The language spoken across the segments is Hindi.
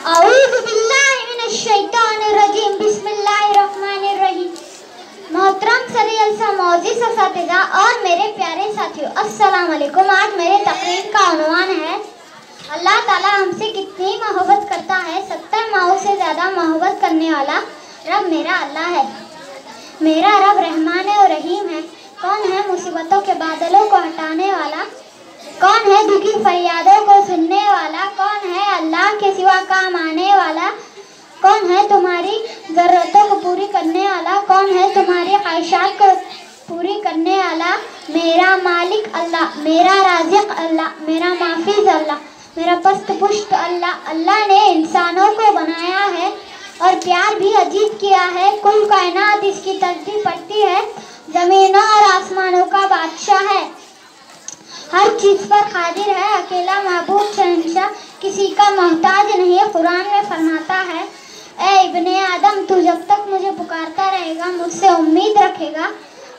औज़ुबिल्लाहिमिनश्शैतानिर्रजीम बिस्मिल्लाहिर्रहमानिर्रहीम। मोहतरम सदर मोअज़्ज़िज़ असातिज़ा और मेरे प्यारे साथियों, अस्सलाम वालेकुम। आज मेरे तकरीर का उन्वान है अल्लाह ताला हमसे कितनी मोहब्बत करता है। 70 माओं से ज़्यादा मोहब्बत करने वाला रब मेरा अल्लाह है। मेरा रब रहमान और रहीम है। कौन है मुसीबतों के बादलों को हटाने वाला? कौन है दुखी फरियादों को सुनने वाला? कौन है अल्लाह के सिवा काम आने वाला? कौन है तुम्हारी ज़रूरतों को पूरी करने वाला? कौन है तुम्हारी ख्वाहिशात को पूरी करने वाला? मेरा मालिक अल्लाह, मेरा राज़िक अल्लाह, मेरा माफिज अल्लाह, मेरा पस्त पुष्ट अल्लाह। अल्लाह ने इंसानों को बनाया है और प्यार भी अजीब किया है। कुल कायनात इसकी तस्बीह पढ़ती है। ज़मीनों और आसमानों का बादशाह है, हर चीज़ पर कादिर है। अकेला महबूब शहंशाह, किसी का मोहताज नहीं। कुरान में फरमाता है, ए इब्ने आदम, तू जब तक मुझे पुकारता रहेगा, मुझसे उम्मीद रखेगा,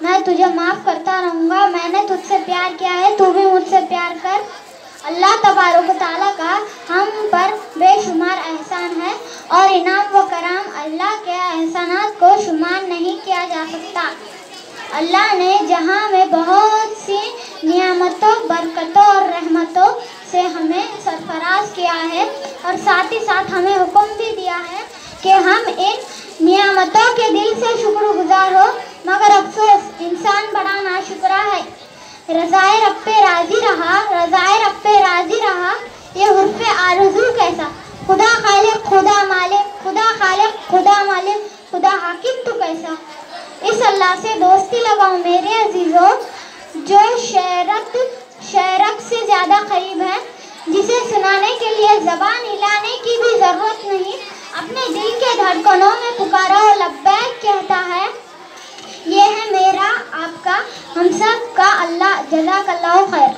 मैं तुझे माफ़ करता रहूँगा। मैंने तुझसे प्यार किया है, तू भी मुझसे प्यार कर। अल्लाह तबारक व तआला का हम पर बेशुमार एहसान है और इनाम व कराम। अल्लाह के एहसानात को शुमार नहीं किया जा सकता। अल्लाह ने जहाँ में बहुत सी नियामतों, बरकतों और रहमतों से हमें सरफराज किया है और साथ ही साथ हमें हुक्म भी दिया है कि हम इन नियामतों के दिल से शुक्रगुजार हो। मगर अफसोस, इंसान बड़ा नाशुक्रा है। रज़ाए रब पे राज़ी रहा, रज़ाए रब पे राज़ी रहा, ये हुर्फ़े आरज़ू कैसा? खुदा खालिक, खुदा मालिक, खुदा खालिक, खुदा मालिक, खुदा हाकिम तू कैसा? इस अल्लाह से दोस्ती लगाओ मेरे अजीज़ों, जो शरक से ज़्यादा करीब है, जिसे सुनाने के लिए ज़बान हिलाने की भी ज़रूरत नहीं। अपने दिल के धड़कनों में पुकारा और लब्बैक कहता है। ये है मेरा, आपका, हम सब का अल्लाह। जज़ाकल्लाहु खैर।